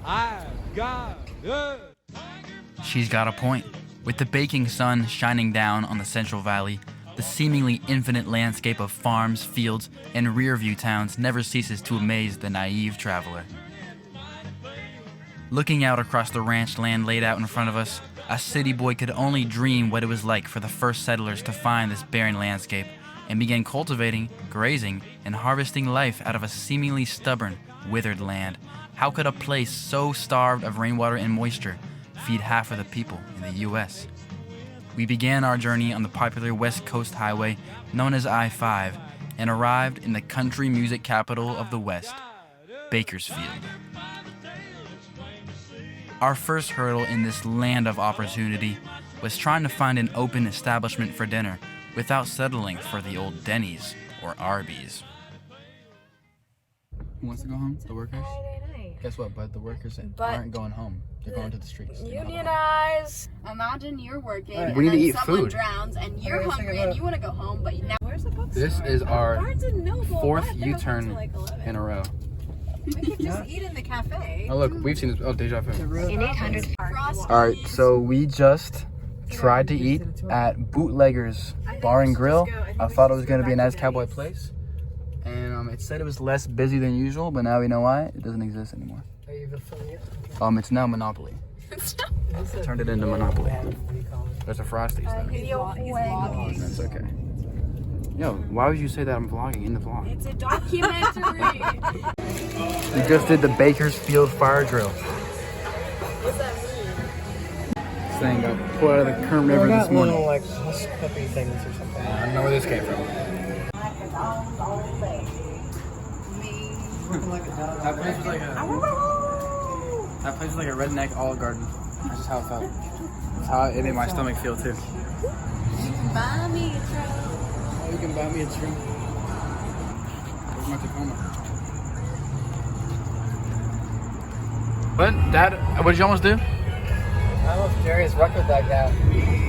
I've got it. She's got a point. With the baking sun shining down on the Central Valley, the seemingly infinite landscape of farms, fields, and rear-view towns never ceases to amaze the naive traveler. Looking out across the ranch land laid out in front of us, a city boy could only dream what it was like for the first settlers to find this barren landscape and begin cultivating, grazing, and harvesting life out of a seemingly stubborn, withered land. How could a place so starved of rainwater and moisture feed half of the people in the U.S.? We began our journey on the popular West Coast Highway known as I-5 and arrived in the country music capital of the West, Bakersfield. Our first hurdle in this land of opportunity was trying to find an open establishment for dinner without settling for the old Denny's or Arby's. Who wants to go home? The workers? Guess what, bud? The workers aren't going home. They're going to the streets. Unionize. Imagine you're working We need to eat someone food. drowns and you're hungry and you want to go home, but now where's the bookstore? This is our Barnes and Noble. fourth What? They don't U-turn open till like 11. in a row. We could just eat in the cafe. Oh look, we've seen this. Oh, deja vu. In 800 Alright, so we just tried to eat at Bootleggers Bar and Grill. I thought it was going to be a nice cowboy place. And it said it was less busy than usual, but now we know why. It doesn't exist anymore. It's now Monopoly. Turned it into Monopoly. There's a Frosties though. That's okay. Yo, why would you say that I'm vlogging in the vlog? It's a documentary. We just did the Bakersfield Fire Drill. What's that mean? Saying got pulled out of the Kern River this morning. Little like hush puppy things or something. I don't know where this came from. That place was like a redneck Olive Garden. That's just how it felt. That's how it made my stomach feel too. Buy me a truck. Oh, you can buy me a drink. Where's my Tacoma? What? Dad, what did you almost do? I almost Darius Rucker that guy.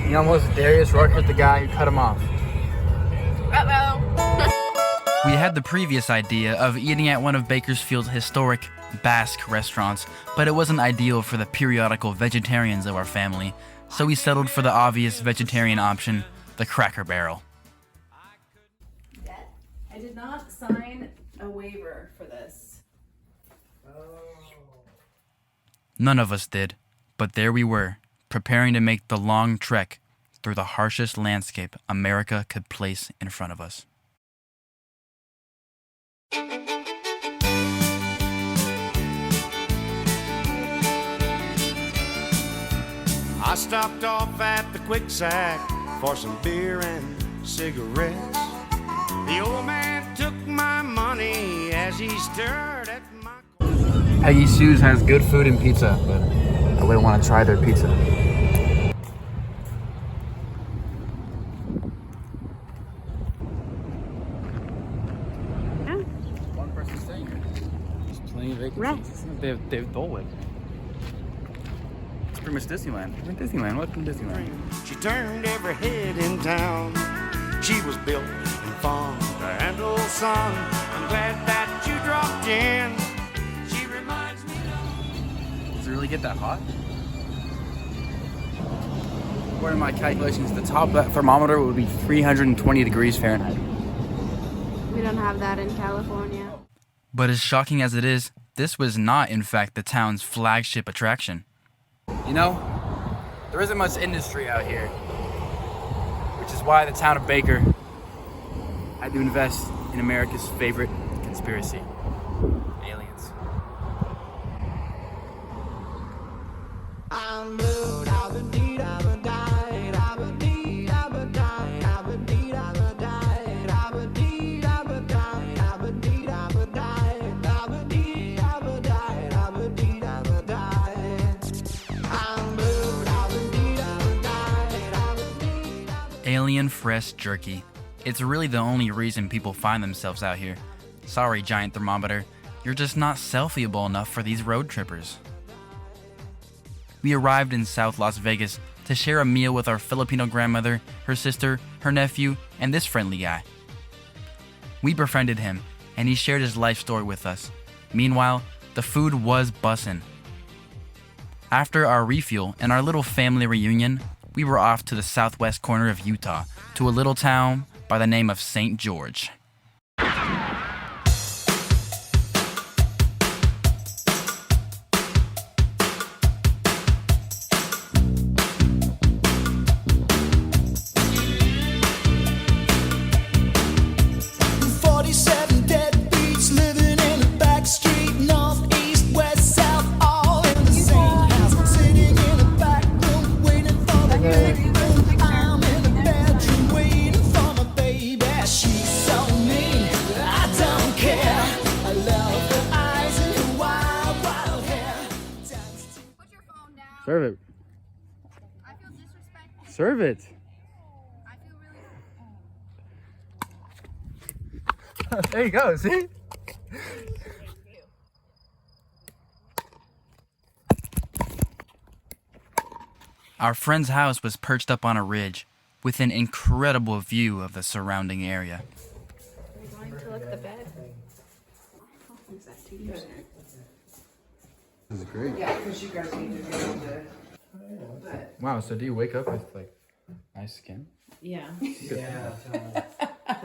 You almost Darius Rucker the guy who cut him off. We had the previous idea of eating at one of Bakersfield's historic Basque restaurants, but it wasn't ideal for the periodical vegetarians of our family, so we settled for the obvious vegetarian option, the Cracker Barrel. I did not sign a waiver for this. None of us did, but there we were, preparing to make the long trek through the harshest landscape America could place in front of us. I stopped off at the Quick Sack for some beer and cigarettes. The old man took my money as he stared at my... Peggy Sue's has good food and pizza, but I wouldn't want to try their pizza. One person staying here. There's plenty of vacancies. They have Dole It's pretty much Disneyland. We're in Disneyland. Welcome to Disneyland. She turned every head in town. She was built and fond to handle son. I'm glad that you dropped in. She reminds me of... Does it really get that hot? According to my calculations, the top of that thermometer would be 320 degrees Fahrenheit. We don't have that in California. But as shocking as it is, this was not, in fact, the town's flagship attraction. You know, there isn't much industry out here, which is why the town of Baker had to invest in America's favorite conspiracy, aliens. Alien fresh jerky. It's really the only reason people find themselves out here. Sorry, giant thermometer. You're just not selfieable enough for these road trippers. We arrived in South Las Vegas to share a meal with our Filipino grandmother, her sister, her nephew, and this friendly guy. We befriended him, and he shared his life story with us. Meanwhile, the food was bussin'. After our refuel and our little family reunion, we were off to the southwest corner of Utah, to a little town by the name of St. George. Serve it. I feel disrespected. Serve it. I feel really. There you go, see? Our friend's house was perched up on a ridge with an incredible view of the surrounding area. Are you going to look at the bed? This is great. Yeah, because you guys need to be able to. Wow, so do you wake up with like nice skin? Yeah. Yeah.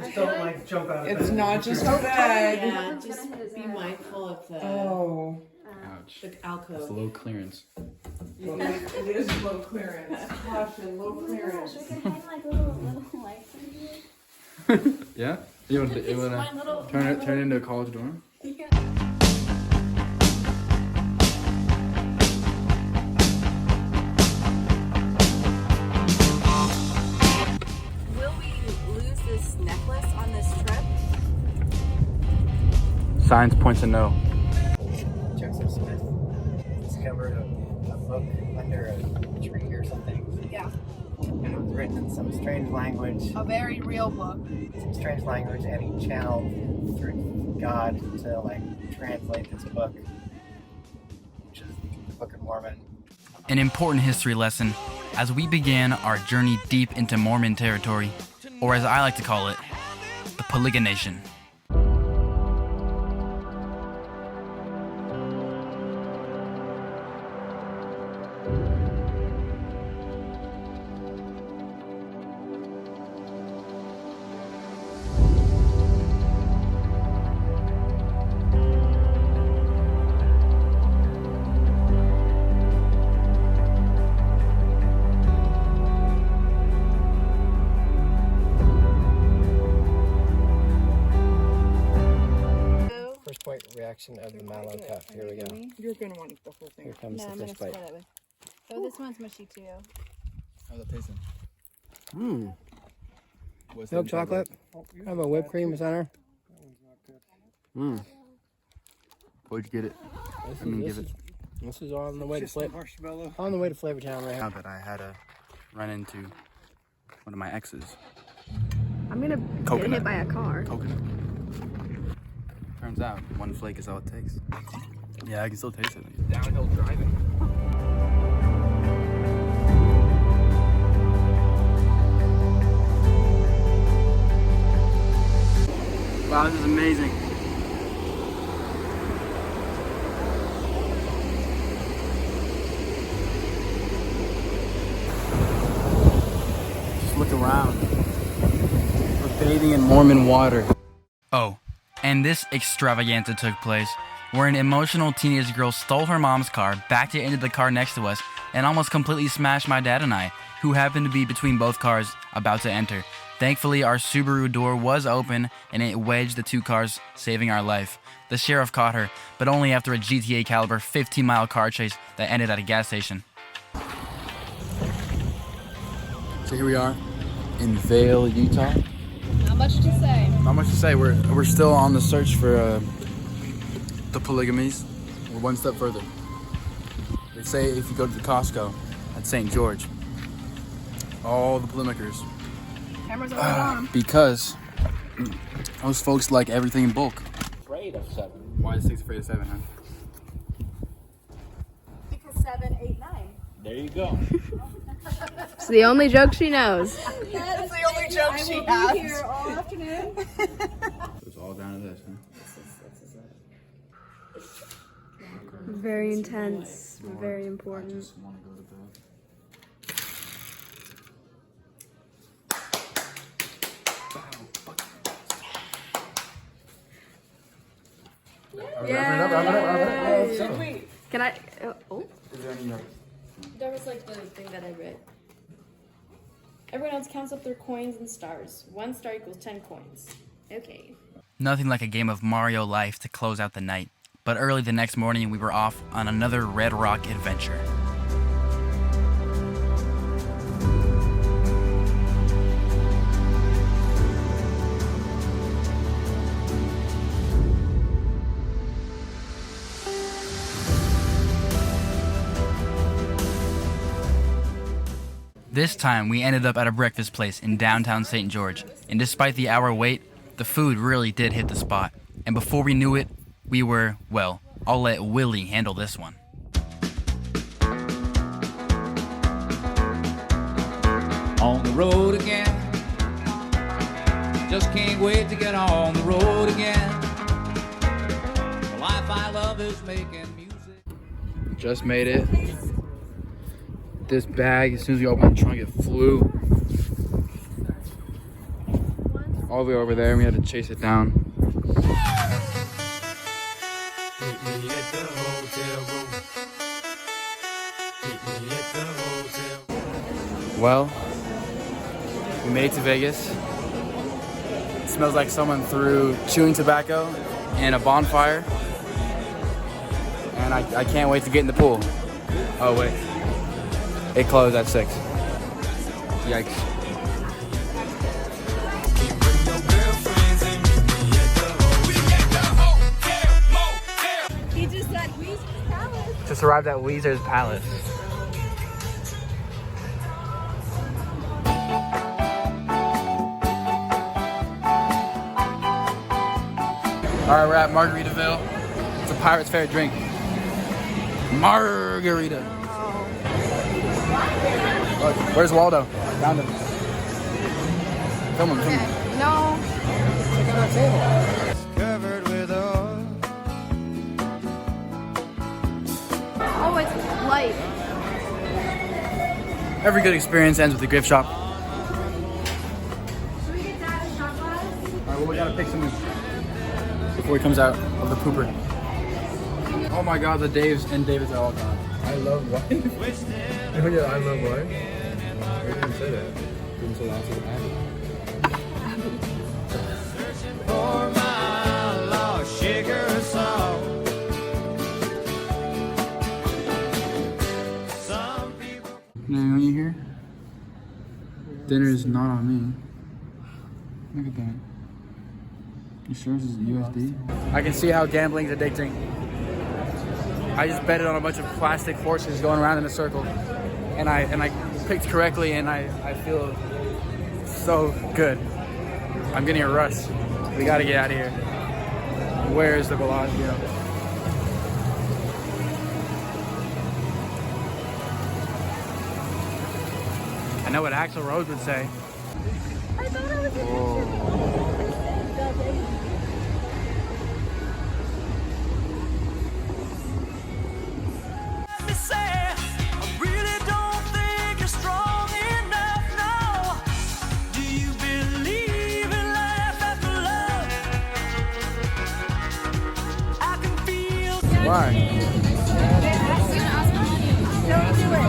Just don't like jump out of bed. It's not just a bed. Yeah, just be mindful of the, Oh. Ouch. the That's alcove. low clearance. It is low clearance. Caution, low clearance. We can hang like little lights in here. Yeah? You want to My little. turn it into a college dorm? Will we lose this necklace on this trip? Science points to no. Joseph Smith discovered a book under a tree or something. Yeah. And it was written in some strange language. A very real book. Some strange language, and he channeled through God to like translate this book, which is the Book of Mormon. An important history lesson as we began our journey deep into Mormon territory, or as I like to call it, the Polygonation. First point reaction of the mallow cup. Here we go. You're gonna want the whole thing. Here comes No, the I'm gonna first split bite. it with. Oh, this one's mushy too. How's that tasting? Mmm. What's Milk chocolate. Have a whipped cream center. Mmm. Where'd you get it? This is on the way to Flavor. On the way to Flavor Town right Now now. that I had to run into one of my exes. I'm gonna get Coconut. hit by a car. Coconut. Turns out one flake is all it takes. Yeah, I can still taste it. Downhill driving. Wow, this is amazing. Just look around. We're bathing in Mormon water. Oh, and this extravaganza took place where an emotional teenage girl stole her mom's car, backed it into the car next to us, and almost completely smashed my dad and I, who happened to be between both cars about to enter. Thankfully, our Subaru door was open and it wedged the two cars, saving our life. The sheriff caught her, but only after a GTA caliber 15-mile car chase that ended at a gas station. So here we are in Vail, Utah. Not much to say. Not much to say. We're still on the search for the polygamies. We're one step further. They say if you go to the Costco at St. George, all the polymakers, Cameras are on. because those folks like everything in bulk. Afraid of 7. Why is 6 afraid of 7, huh? Because 7, 8, 9. There you go. It's the only joke she knows. That's the only joke she has. Here all afternoon. It's all down to this, huh? Very intense. Very important. I just want to go to bed. Yeah. Wait. Can I? Oh. Is there any There was like the thing that I read. Everyone else counts up their coins and stars. 1 star equals 10 coins. Okay. Nothing like a game of Mario Life to close out the night. But early the next morning, we were off on another Red Rock adventure. This time, we ended up at a breakfast place in downtown St. George, and despite the hour wait, the food really did hit the spot. And before we knew it, we were, well, I'll let Willie handle this one. On the road again. Just can't wait to get on the road again. The life I love is making music. Just made it. This bag, as soon as we opened the trunk, it flew all the way over there, and we had to chase it down. Well, we made it to Vegas. It smells like someone threw chewing tobacco and a bonfire, and I can't wait to get in the pool. Oh wait. It closed at 6. Yikes. He just said Weezer's Palace. Just arrived at Weezer's Palace. Alright, we're at Margaritaville. It's a pirate's favorite drink. Margarita. Look, where's Waldo? Found him. Film him, film him. No. Covered with oil. Oh, it's light. Every good experience ends with a gift shop. Should we get Dad a shot glass? Alright, well, we gotta pick something before he comes out of the pooper. Oh my god, the Daves and Davids are all gone. I love wine. Oh yeah, I love wine. I didn't say that. Didn't say that. For my lost sugar soul. Some people. You know you here? Dinner is not on me. Look at that. You sure this is USD? I can see how gambling is addicting. I just betted on a bunch of plastic horses going around in a circle, and I picked correctly, and I feel so good. I'm getting a rush. We gotta get out of here. Where is the Bellagio? I know what Axl Rose would say. I thought it was a Why? Don't do it.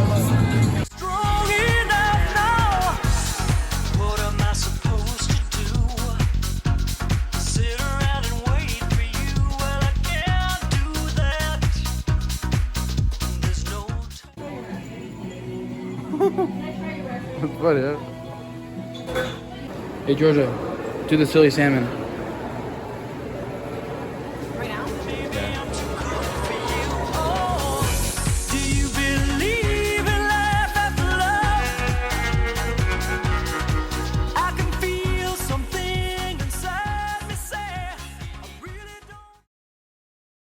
Strong enough now. What am I supposed to do? Sit around and wait for you? Well, I can't do that. There's no That's funny, huh? Hey Georgia, do the silly salmon.